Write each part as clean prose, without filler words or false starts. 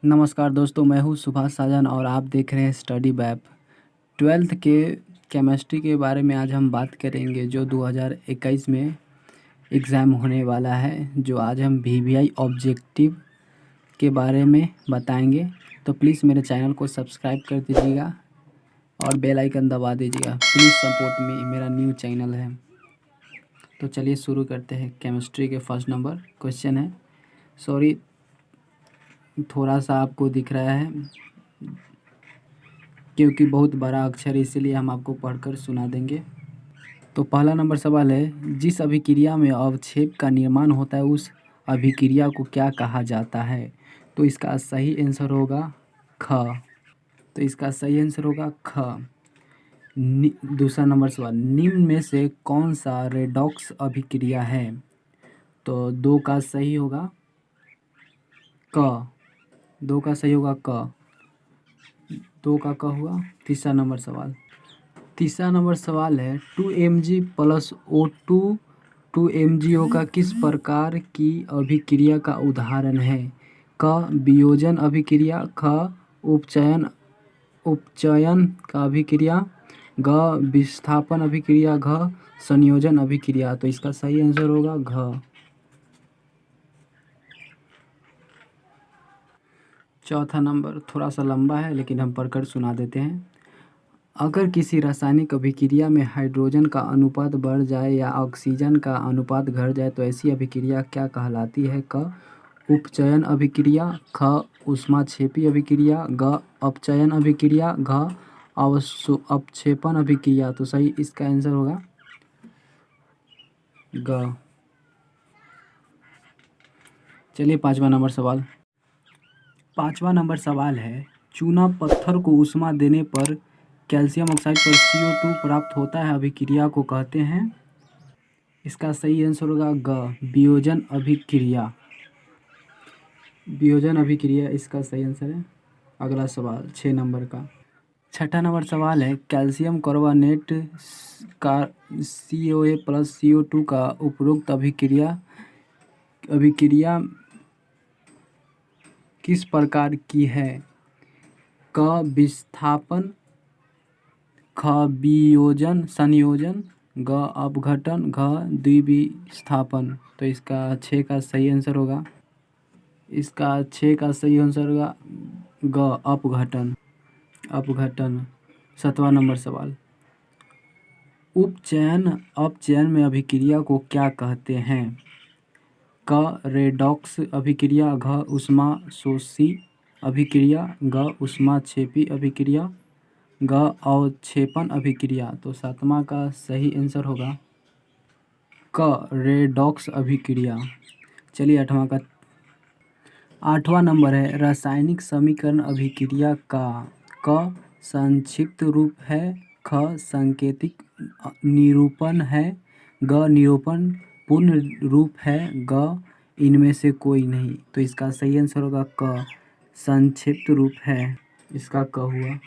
नमस्कार दोस्तों, मैं हूँ सुभाष साजन और आप देख रहे हैं स्टडी बैप। 12th के केमिस्ट्री के बारे में आज हम बात करेंगे जो 2021 में एग्ज़ाम होने वाला है। जो आज हम वीवीआई ऑब्जेक्टिव के बारे में बताएंगे। तो प्लीज़ मेरे चैनल को सब्सक्राइब कर दीजिएगा और बेल आइकन दबा दीजिएगा। प्लीज़ सपोर्ट मी, मेरा न्यू चैनल है। तो चलिए शुरू करते हैं। केमिस्ट्री के फर्स्ट नंबर क्वेश्चन है। सॉरी, थोड़ा सा आपको दिख रहा है क्योंकि बहुत बड़ा अक्षर, इसीलिए हम आपको पढ़कर सुना देंगे। तो पहला नंबर सवाल है, जिस अभिक्रिया में अवक्षेप का निर्माण होता है उस अभिक्रिया को क्या कहा जाता है? तो इसका सही आंसर होगा ख। तो इसका सही आंसर होगा ख। दूसरा नंबर सवाल, निम्न में से कौन सा रेडॉक्स अभिक्रिया है? तो दो का सही होगा क। दो का सही होगा क। दो का क हुआ। तीसरा नंबर सवाल है 2Mg प्लस O2 2MgO का किस प्रकार की अभिक्रिया का उदाहरण है? क वियोजन अभिक्रिया, ख उपचयन का अभिक्रिया, ग विस्थापन अभिक्रिया, घ संयोजन अभिक्रिया। तो इसका सही आंसर होगा घ। चौथा नंबर थोड़ा सा लंबा है लेकिन हम पढ़कर सुना देते हैं। अगर किसी रासायनिक अभिक्रिया में हाइड्रोजन का अनुपात बढ़ जाए या ऑक्सीजन का अनुपात घट जाए तो ऐसी अभिक्रिया क्या कहलाती है? क उपचयन अभिक्रिया, ख ऊष्माक्षेपी अभिक्रिया, ग अपचयन अभिक्रिया, घ अवक्षेपन अभिक्रिया। तो सही इसका आंसर होगा ग। चलिए पांचवा नंबर सवाल है, चूना पत्थर को ऊष्मा देने पर कैल्शियम ऑक्साइड पर CO2 प्राप्त होता है, अभिक्रिया को कहते हैं? इसका सही आंसर होगा ग वियोजन अभिक्रिया। वियोजन अभिक्रिया इसका सही आंसर है। अगला सवाल 6 नंबर का। छठा नंबर सवाल है, कैल्शियम कार्बोनेट का COA प्लस CO2 का उपरोक्त अभिक्रिया किस प्रकार की है? क विस्थापन, ख वियोजन संयोजन, ग अपघटन, घ द्विविस्थापन। तो इसका 6 का सही आंसर होगा ग अपघटन। सातवां नंबर सवाल, अपचयन में अभिक्रिया को क्या कहते हैं? क रेडॉक्स अभिक्रिया, घ ऊष्माशोषी अभिक्रिया, ग ऊष्माक्षेपी अभिक्रिया, ग अवक्षेपन अभिक्रिया। तो सातवां का सही आंसर होगा क रेडॉक्स अभिक्रिया। चलिए आठवां नंबर है, रासायनिक समीकरण अभिक्रिया का क संक्षिप्त रूप है, ख सांकेतिक निरूपण है, ग निरूपण पूर्ण रूप है, ग इनमें से कोई नहीं। तो इसका सही आंसर होगा क संक्षिप्त रूप है। इसका क हुआ।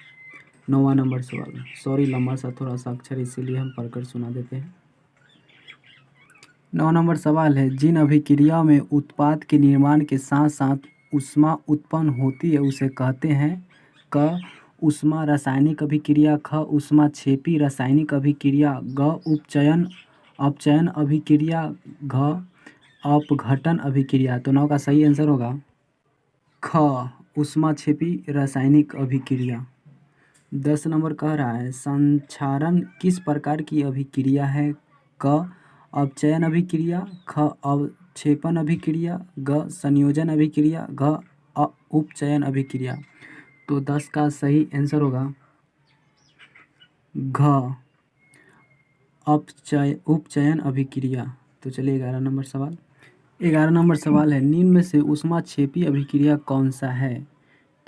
9वां नंबर सवाल, सॉरी लंबा सा थोड़ा सा अक्षर, इसीलिए हम पढ़कर सुना देते हैं। 9 नंबर सवाल है, जिन अभिक्रियाओं में उत्पाद के निर्माण के साथ साथ ऊष्मा उत्पन्न होती है उसे कहते हैं? क ऊष्मा रासायनिक अभिक्रिया, ख ऊष्माक्षेपी रासायनिक अभिक्रिया, ग अपचयन अभिक्रिया, घ अपघटन अभिक्रिया। तो 9 का सही आंसर होगा ख ऊष्माक्षेपी रासायनिक अभिक्रिया। 10 नंबर कह रहा है, संक्षारण किस प्रकार की अभिक्रिया है? क अपचयन अभिक्रिया, ख अवक्षेपन अभिक्रिया, ग संयोजन अभिक्रिया, घ उपचयन अभिक्रिया। तो 10 का सही आंसर होगा घ उपचयन अभिक्रिया। तो चलिए 11 नंबर सवाल है, निम्न में से ऊष्माक्षेपी अभिक्रिया कौन सा है?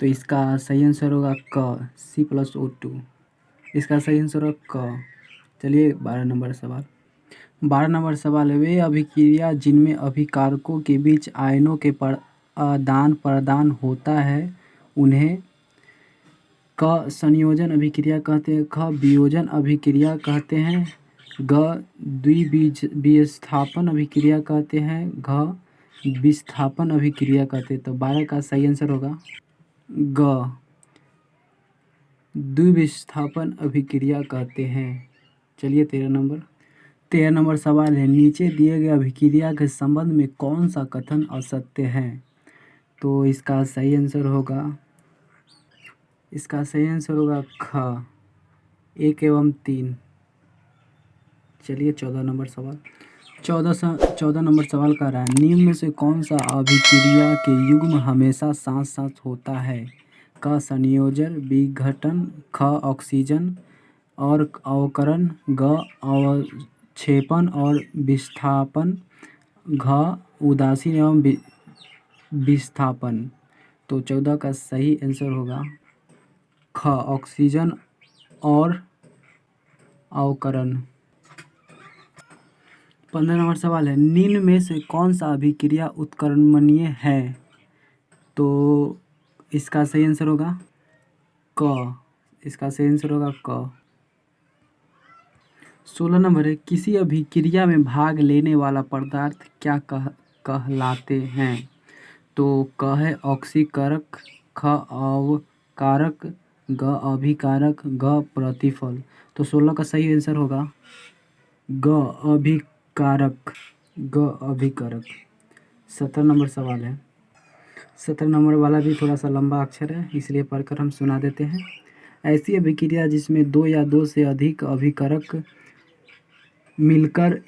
तो इसका सही आंसर होगा क C+O2। इसका सही आंसर होगा क। चलिए 12 नंबर सवाल है, वे अभिक्रिया जिनमें अभिकारकों के बीच आयनों के आदान प्रदान होता है उन्हें क संयोजन अभिक्रिया कहते हैं, ख वियोजन अभिक्रिया कहते हैं, ग द्विविस्थापन अभिक्रिया कहते हैं, घ विस्थापन अभिक्रिया कहते हैं। तो 12 का सही आंसर होगा ग द्विविस्थापन अभिक्रिया कहते हैं। चलिए 13 नंबर सवाल है, नीचे दिए गए अभिक्रिया के संबंध में कौन सा कथन असत्य है? तो इसका सही आंसर होगा ख 1 एवं 3। चलिए 14 नंबर सवाल कह रहा है, निम्न में से कौन सा अभिक्रिया के युग्म हमेशा साथ साथ होता है? क संयोजन, विघटन, ख ऑक्सीजन और अवकरण, ग अवक्षेपण और विस्थापन, घ उदासीन एवं विस्थापन। तो 14 का सही आंसर होगा ख ऑक्सीजन और अवकरण। 15 नंबर सवाल है, निम्न में से कौन सा अभिक्रिया उत्क्रमणीय है? तो इसका सही आंसर होगा क। 16 नंबर है, किसी अभिक्रिया में भाग लेने वाला पदार्थ क्या कहलाते हैं? तो क है ऑक्सीकारक, ख अवकारक, ग अभिकारक, ग प्रतिफल। तो 16 का सही आंसर होगा ग अभिकारक। 17 नंबर सवाल है, 17 नंबर वाला भी थोड़ा सा लंबा अक्षर है, इसलिए पढ़कर हम सुना देते हैं। ऐसी अभिक्रिया जिसमें 2 या 2 से अधिक अभिकारक मिलकर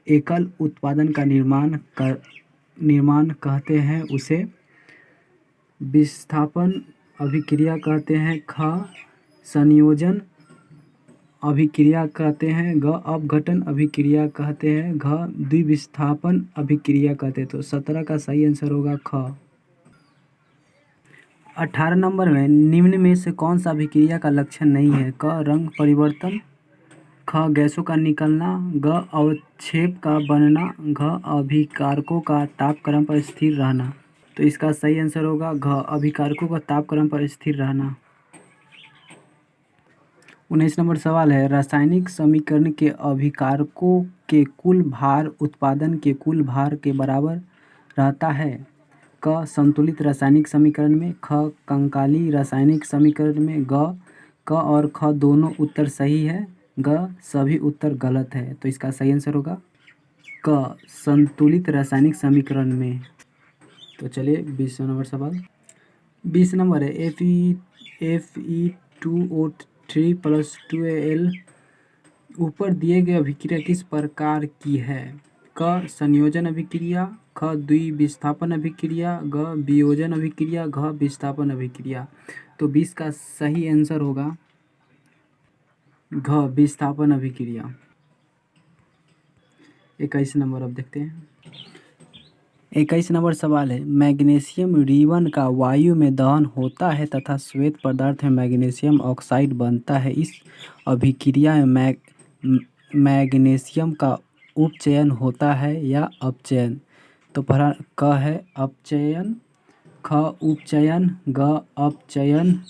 एकल उत्पादन का निर्माण कहते हैं, उसे विस्थापन अभिक्रिया कहते हैं। ख संयोजन अभिक्रिया कहते हैं, ग अपघटन अभिक्रिया कहते हैं, घ द्विविस्थापन अभिक्रिया कहते हैं। तो 17 का सही आंसर होगा ख। 18 नंबर में निम्न में से कौन सा अभिक्रिया का लक्षण नहीं है? क रंग परिवर्तन, ख गैसों का निकलना, ग अवक्षेप का बनना, घ अभिकारकों का तापक्रम पर स्थिर रहना। तो इसका सही आंसर होगा घ अभिकारकों का तापक्रम पर स्थिर रहना। 19 नंबर सवाल है, रासायनिक समीकरण के अभिकारकों के कुल भार उत्पादन के कुल भार के बराबर रहता है? क संतुलित रासायनिक समीकरण में, ख कंकाली रासायनिक समीकरण में, ग क और ख दोनों उत्तर सही है, ग सभी उत्तर गलत है। तो इसका सही आंसर होगा क संतुलित रासायनिक समीकरण में। तो चलिए 20 नंबर सवाल। 20 नंबर है, Fe2O3 + 2Al ऊपर दिए गए अभिक्रिया किस प्रकार की है? क संयोजन अभिक्रिया, ख द्विविस्थापन अभिक्रिया, ग वियोजन अभिक्रिया, घ विस्थापन अभिक्रिया। तो 20 का सही आंसर होगा घ विस्थापन अभिक्रिया। 21 नंबर अब देखते हैं। 21 नंबर सवाल है, मैग्नीशियम रिबन का वायु में दहन होता है तथा श्वेत पदार्थ में मैग्नीशियम ऑक्साइड बनता है। इस अभिक्रिया में मैग्नीशियम का उपचयन होता है या अपचयन? तो पहला क है अपचयन, ख उपचयन, ग अपचयन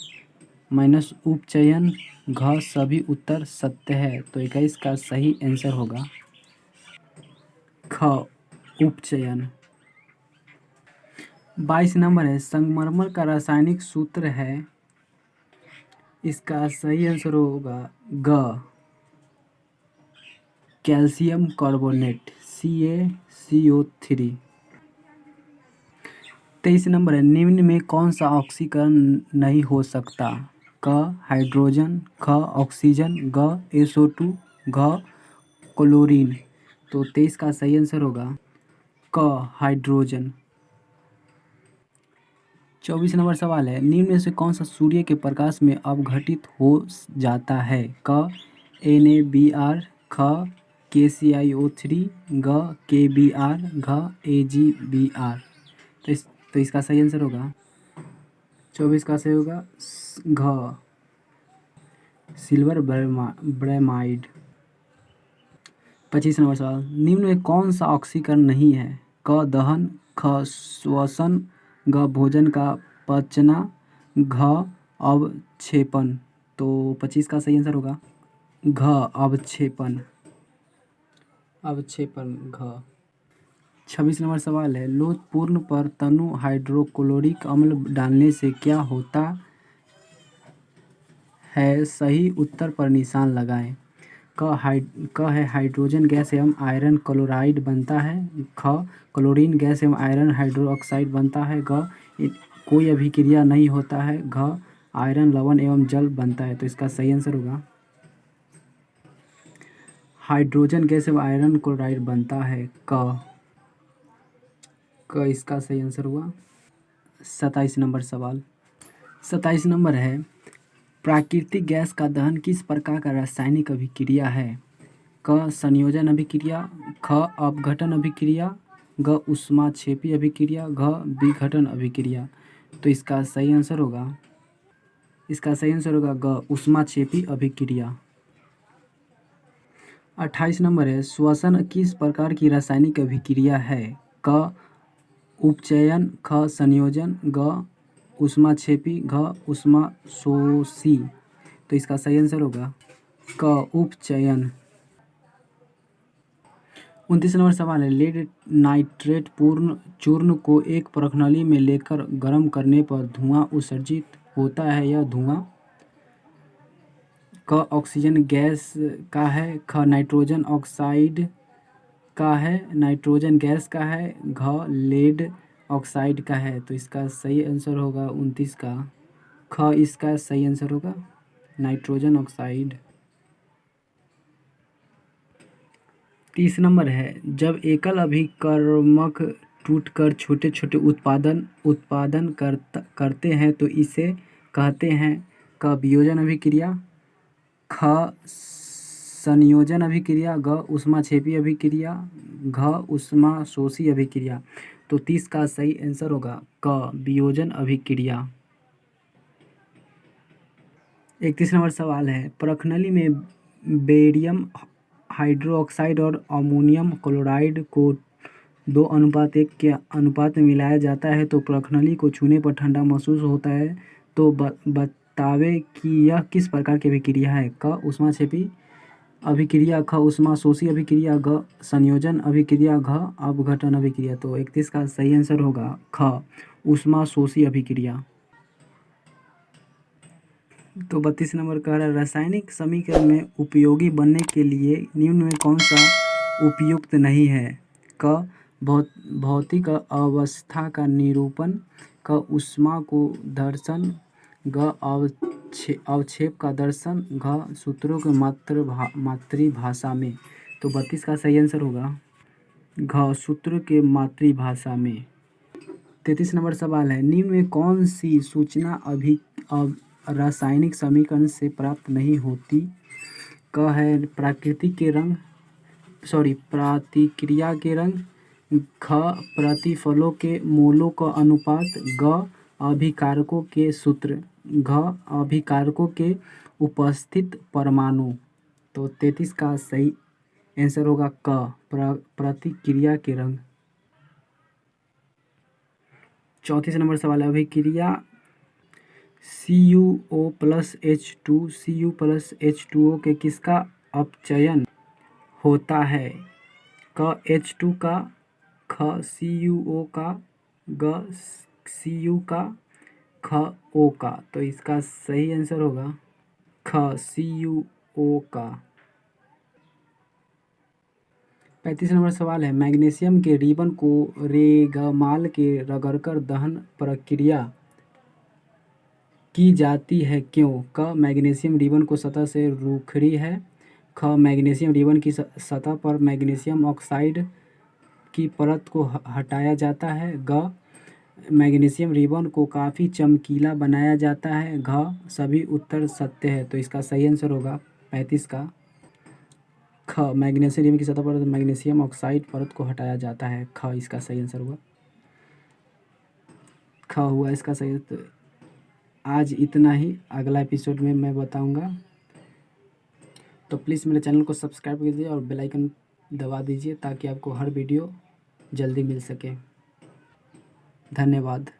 माइनस उपचयन, घ सभी उत्तर सत्य है। तो 21 का सही आंसर होगा ख उपचयन। 22 नंबर है, संगमरमर का रासायनिक सूत्र है, इसका सही आंसर होगा ग कैल्शियम कार्बोनेट CaCO3। 23 नंबर है, निम्न में कौन सा ऑक्सीकरण नहीं हो सकता? क हाइड्रोजन, ख ऑक्सीजन, ग SO2, घ क्लोरीन। तो 23 का सही आंसर होगा क हाइड्रोजन। 24 नंबर सवाल है, निम्न में से कौन सा सूर्य के प्रकाश में अपघटित हो जाता है? क NaBr, ख KClO3, ग KBr, घ AgBr। तो इसका सही आंसर होगा 24 का सही होगा घ सिल्वर ब्रोमाइड। 25 नंबर सवाल, निम्न में कौन सा ऑक्सीकरण नहीं है? क दहन, ख श्वसन, ग भोजन का पचना, घ अवक्षेपण। तो 25 का सही आंसर होगा घ अवक्षेपण घ। 26 नंबर सवाल है, लोथ पूर्ण पर तनु हाइड्रोक्लोरिक अम्ल डालने से क्या होता है? सही उत्तर पर निशान लगाएं। क है हाइड्रोजन गैस एवं आयरन क्लोराइड बनता है। ख क्लोरीन गैस एवं आयरन हाइड्रोक्साइड बनता है। कोई अभिक्रिया नहीं होता है। घ आयरन लवण एवं जल बनता है। तो इसका सही आंसर होगा हाइड्रोजन गैस एवं आयरन क्लोराइड बनता है। क इसका सही आंसर हुआ। 27 नंबर सवाल। 27 नंबर है, प्राकृतिक गैस का दहन किस प्रकार का रासायनिक अभिक्रिया है? क संयोजन अभिक्रिया, ख अपघटन अभिक्रिया, ग ऊष्माक्षेपी अभिक्रिया, घ विघटन अभिक्रिया। तो इसका सही आंसर होगा ग ऊष्माक्षेपी अभिक्रिया। 28 नंबर है, श्वसन किस प्रकार की रासायनिक अभिक्रिया है? क उपचयन, ख संयोजन, ग ऊष्माक्षेपी, घ ऊष्माशोषी। तो इसका सही आंसर होगा क उपचयन। 29 नंबर सवाल है, लेड नाइट्रेट पूर्ण चूर्ण को एक प्रखनली में लेकर गर्म करने पर धुआं उत्सर्जित होता है। यह धुआं क ऑक्सीजन गैस का है, ख नाइट्रोजन ऑक्साइड का है, नाइट्रोजन गैस का है, घ लेड ऑक्साइड का है। तो इसका सही आंसर होगा 29 का ख। इसका सही आंसर होगा नाइट्रोजन ऑक्साइड। 30 नंबर है, जब एकल अभिकर्मक टूटकर छोटे छोटे उत्पादन करते हैं तो इसे कहते हैं क वियोजन अभिक्रिया, ख संयोजन अभिक्रिया, ग ऊष्माक्षेपी अभिक्रिया, घ ऊष्माशोषी अभिक्रिया। तो 30 का सही आंसर होगा क वियोजन अभिक्रिया। 31 नंबर सवाल है, प्रखनली में बेरियम हाइड्रोक्साइड और अमोनियम क्लोराइड को 2:1 के अनुपात में मिलाया जाता है तो प्रखनली को छूने पर ठंडा महसूस होता है। तो बतावे कि यह किस प्रकार की अभिक्रिया है? क ऊष्माक्षेपी अभिक्रिया, ख ऊष्माशोषी अभिक्रिया, घ संयोजन अभिक्रिया, घ अपघटन अभिक्रिया। तो 31 का सही आंसर होगा ख ऊष्माशोषी अभिक्रिया। तो 32 नंबर कह रहा है, रासायनिक समीकरण में उपयोगी बनने के लिए निम्न में कौन सा उपयुक्त नहीं है? क भौतिक अवस्था का निरूपण, क ऊष्मा को दर्शन, ग अवक्षेप का दर्शन, घ सूत्रों के मातृभाषा में। तो 32 का सही आंसर होगा घ सूत्र के मातृभाषा में। 33 नंबर सवाल है, निम्न में कौन सी सूचना रासायनिक समीकरण से प्राप्त नहीं होती? क है प्रतिक्रिया के रंग, ख प्रतिफलों के मोलों का अनुपात, ग अभिकारकों के सूत्र, घ अभिकारकों के उपस्थित परमाणु। तो 33 का सही आंसर होगा क प्रतिक्रिया के रंग। 34 नंबर सवाल है, अभिक्रिया CuO+H2 Cu+H2O के किसका अपचयन होता है? क H2 का, ख CuO का, ग Cu का, ख O का। तो इसका सही आंसर होगा ख CuO का। 35 नंबर सवाल है, मैग्नीशियम के रिबन को रेगमाल के रगड़कर दहन प्रक्रिया की जाती है क्यों? क मैग्नीशियम रिबन को सतह से रूखड़ी है, ख मैग्नीशियम रिबन की सतह पर मैग्नीशियम ऑक्साइड की परत को हटाया जाता है, ग मैग्नीशियम रिबन को काफ़ी चमकीला बनाया जाता है, घ सभी उत्तर सत्य है। तो इसका सही आंसर होगा 35 का ख मैग्नीशियम रिबन की सतह पर मैग्नीशियम ऑक्साइड परत को हटाया जाता है। ख इसका सही आंसर हुआ ख हुआ इसका सही। तो आज इतना ही, अगला एपिसोड में मैं बताऊंगा। तो प्लीज़ मेरे चैनल को सब्सक्राइब कीजिए और बेल आइकन दबा दीजिए ताकि आपको हर वीडियो जल्दी मिल सके। धन्यवाद।